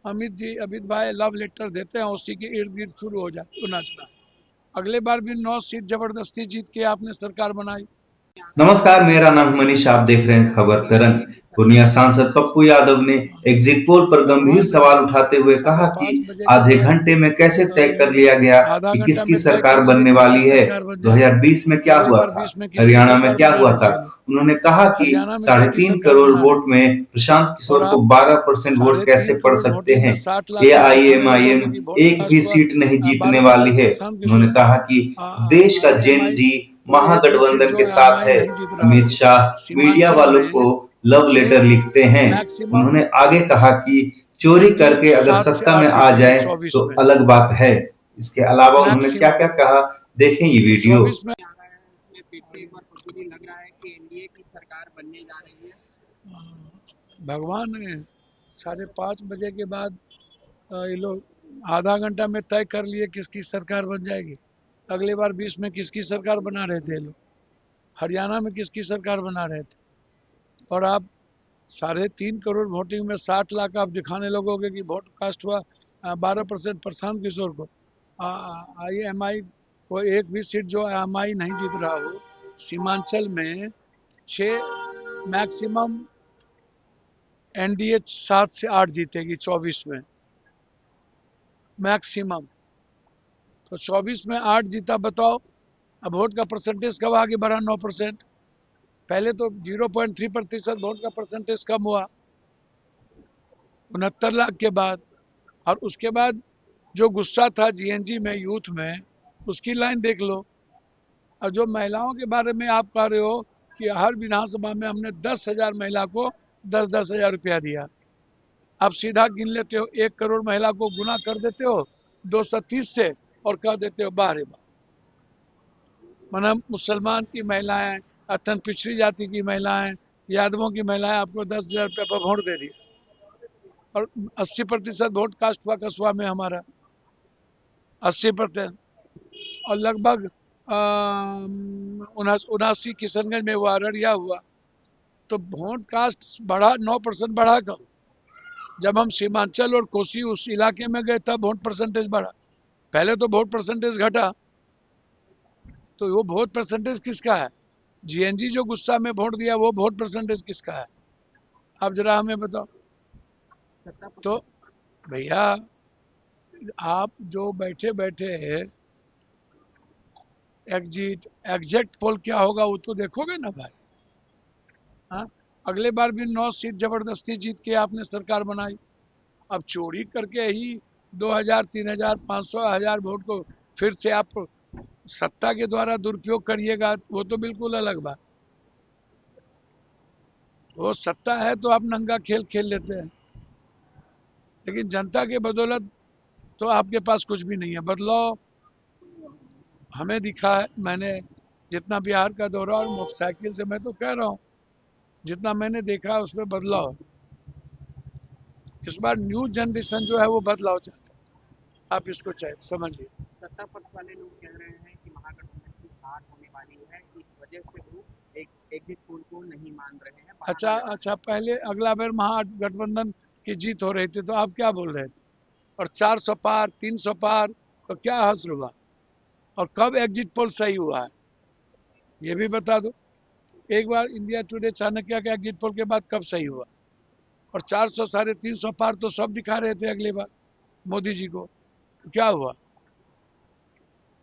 अमित भाई love letter देते हैं, उसी के इर्द गिर्द शुरू हो जाए तो नाचना। अगले बार भी 9 सीट जबरदस्ती जीत के आपने सरकार बनाई। नमस्कार, मेरा नाम मनीष। आप देख रहे हैं खबर तरन। पूर्णिया सांसद पप्पू यादव ने एग्जिट पोल पर गंभीर भगवान सवाल उठाते हुए कहा कि 5:30 के आधे बाद घंटे में कैसे तय ये कर लिया गया आधा कि घंटा किसकी में तय सरकार कर दिए बनने किसकी वाली है। सरकार बन जाएगी। 2020 में क्या अगले हुआ बार था, 20 में किसकी हरियाणा में सरकार क्या बना हुआ रहे था। थे ये लोग। उन्होंने कहा कि हरियाणा में साढ़े किसकी तीन सरकार करोड़ बना रहे वोट थे, में प्रशांत और किशोर को आप 12% वोट कैसे 3.5 पड़ करोड़ सकते वोटिंग हैं। में 60 लाख के दिखाने एआईएमआईएम लगोगे कि वोट एक भी कास्ट हुआ। सीट नहीं जीतने वाली 12% है। प्रशांत उन्होंने किशोर को। कहा कि देश का आई एम जेन आई जी को एक भी सीट महागठबंधन जो के साथ एमआई है। नहीं जीत रहा अमित हो। शाह मीडिया सीमांचल वालों को में लव 6 लेटर लिखते हैं। मैक्सिमम उन्होंने आगे कहा कि चोरी एनडीए करके अगर 7 से सत्ता में 8 आ जीतेगी जाए 24 तो में अलग बात है। इसके अलावा उन्होंने क्या मैक्सिमम। क्या कहा, देखें ये तो वीडियो। 24 में आ रहा है उसमें फिर से एक बार पसूरी लग रहा है कि एनडीए की सरकार बनने जा रही है। भगवान ने 5:30 के बाद ये लोग आधा घंटा में तय कर लिए किसकी सरकार बन जाएगी। अगले बार 20 में किसकी सरकार बना रहे थे ये लोग। हरियाणा में किसकी सरकार बना रहे थे। और आप 3.5 करोड़ वोटिंग में 60 लाख आप दिखाने लगोगे कि वोट कास्ट हुआ 12% प्रशांत किशोर को। आई एम आई को एक भी सीट जो एम आई नहीं जीत रहा हो। सीमांचल में 6 मैक्सिमम एनडीए 7 से 8 जीतेगी 24 में मैक्सिमम। तो 24 में 8 जीता, बताओ अब वोट का परसेंटेज कब आगे बढ़ा। 9%। पहले तो 0.3% वोट का परसेंटेज कम हुआ 69 लाख के बाद। और उसके बाद जो गुस्सा था जीएनजी में यूथ में, उसकी लाइन देख लो। और जो महिलाओं के बारे में आप कह रहे हो कि हर विधानसभा में हमने 10,000 महिला को 10,000 रुपया दिया। आप सीधा गिन लेते हो, 1 करोड़ महिला को गुना कर देते हो 230 से और कह देते हो बाहर बार। माना मुसलमान की महिलाएं, अत्यंत पिछड़ी जाति की महिलाएं, यादवों की महिलाएं आपको 10,000 रुपये पर वोट दे दिया। और 80% वोट कास्ट हुआ कस्बा में हमारा 80%। और लगभग 79 किशनगंज में हुआ, अररिया हुआ। तो वोट कास्ट बढ़ा 9% बढ़ा कब, जब हम सीमांचल और कोसी उस इलाके में गए तब वोट परसेंटेज बढ़ा। पहले तो वोट परसेंटेज घटा। तो वो वोट परसेंटेज किसका है। जीएनजी जो गुस्सा में वोट दिया वो वोट परसेंटेज किसका है, आप जरा हमें बताओ। तो भैया आप जो बैठे बैठे एग्जैक्ट पोल क्या होगा वो तो देखोगे ना भाई। हाँ, अगले बार भी 9 सीट जबरदस्ती जीत के आपने सरकार बनाई। अब चोरी करके ही 2,000 3,000 500 1000 वोट को फिर से आप सत्ता के द्वारा दुरुपयोग करिएगा, वो तो बिल्कुल अलग बात। वो सत्ता है तो आप नंगा खेल खेल लेते हैं, लेकिन जनता के बदौलत तो आपके पास कुछ भी नहीं है। बदलाव हमें दिखा है, मैंने जितना बिहार का दौरा और मोटरसाइकिल से मैं तो कह रहा हूँ जितना मैंने देखा है उसमें बदलाव। इस बार न्यू जनरेशन जो है वो बदलाव चाहता है, आप इसको चाहे समझिए। सत्ता पक्ष वाले लोग कह रहे हैं कि महागठबंधन की हार होने वाली है, इस वजह से वो एक एग्जिट पोल को नहीं मान रहे हैं। अच्छा, पहले अगला बार महागठबंधन की जीत हो रही थी तो आप क्या बोल रहे थे। और 400 पार 300 पार तो क्या हश्र हुआ। और कब एग्जिट पोल सही हुआ है ये भी बता दो। एक बार इंडिया टुडे चाणक्य के एग्जिट पोल के बाद कब सही हुआ। और 400 350 पार तो सब दिखा रहे थे अगली बार मोदी जी को। क्या हुआ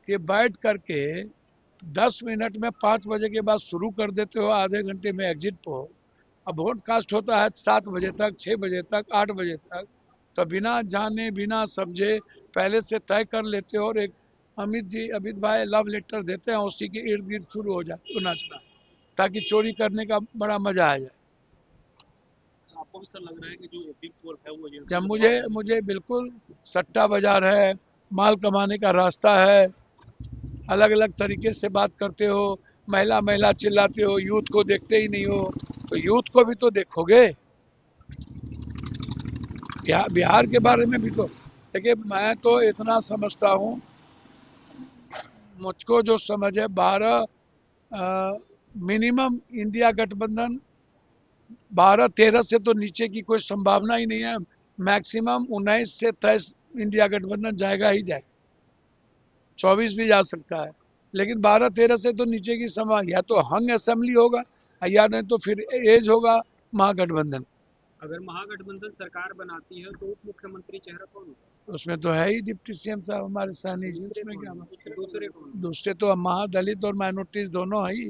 कि बैठ करके 10 मिनट में 5 बजे के बाद शुरू कर देते हो, आधे घंटे में एग्जिट पोल। अब वोट कास्ट होता है 7 बजे तक, 6 बजे तक, 8 बजे तक। तो बिना जाने बिना समझे पहले से तय कर लेते हो और एक अमित भाई लव लेटर देते हैं, उसी के इर्द गिर्द शुरू हो जाए तो नाचना, ताकि चोरी करने का बड़ा मजा आ जाए। आपको भी सर लग रहा है कि जो एग्जिट पोल है वो जब मुझे बिल्कुल सट्टा बाजार है, माल कमाने का रास्ता है। अलग अलग तरीके से बात करते हो, महिला महिला चिल्लाते हो, यूथ को देखते ही नहीं हो। तो यूथ को भी तो देखोगे, बिहार के बारे में भी तो। देखिए मैं तो इतना समझता हूँ, मुझको जो समझ है 12 मिनिमम इंडिया गठबंधन 12-13 से तो नीचे की कोई संभावना ही नहीं है। मैक्सिमम 19 से 23 इंडिया गठबंधन जाएगा ही जाएगा, 24 भी जा सकता है, लेकिन 12-13 से तो नीचे की सभा या तो हंग असेंबली होगा या नहीं तो फिर एज होगा महागठबंधन। अगर महागठबंधन सरकार बनाती है तो उप मुख्यमंत्री चेहरा कौन होगा? उसमें तो है ही डिप्टी सीएम साहब हमारे सहनी जी, उसमें क्या दूसरे कौन? दूसरे तो महादलित और माइनॉरिटीज दोनों है ही,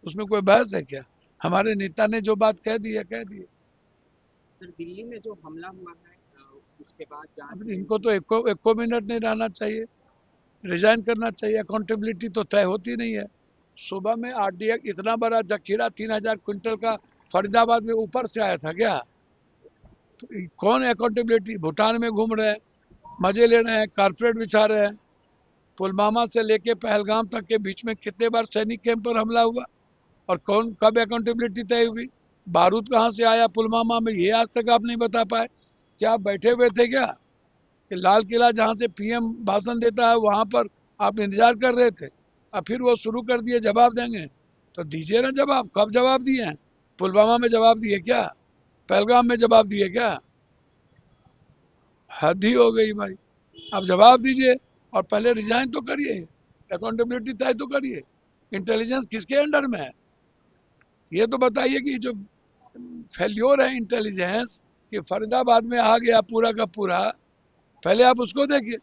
उसमें कोई बहस है क्या? हमारे नेता ने जो बात कह दी है कह दी है। सर दिल्ली में जो हमला हुआ है उसके बाद अब जांच इनको तो एको मिनट नहीं रहना चाहिए, रिजाइन करना चाहिए, अकाउंटेबिलिटी तो तय होती नहीं है। सुबह में आरडीएक्स इतना बड़ा जखीरा 3000 क्विंटल का फरीदाबाद में ऊपर से आया था क्या? तो कौन अकाउंटेबिलिटी? भूटान में घूम रहे हैं, मजे ले रहे हैं, कारपेट बिछा रहे हैं। पुलवामा से लेके पहलगाम तक के बीच में कितने बार सैनिक कैंप पर हमला हुआ और कौन कब अकाउंटेबिलिटी तय हुई? बारूद कहाँ से आया पुलवामा में, ये आज तक आप नहीं बता पाए। क्या आप बैठे हुए थे क्या कि लाल किला जहाँ से पीएम भाषण देता है वहां पर आप इंतजार कर रहे थे? अब फिर वो शुरू कर दिए जवाब देंगे, तो दीजिए ना जवाब। कब जवाब दिए हैं? पुलवामा में जवाब दिए क्या? पहलगाम में जवाब दिए क्या? हद ही हो गई भाई। आप जवाब दीजिए और पहले रिजाइन तो करिए, अकाउंटेबिलिटी तय तो करिए। इंटेलिजेंस किसके अंडर में है ये तो बताइए। कि जो फेल्योर है इंटेलिजेंस कि फरीदाबाद में आ गया पूरा का पूरा, पहले आप उसको देखिए।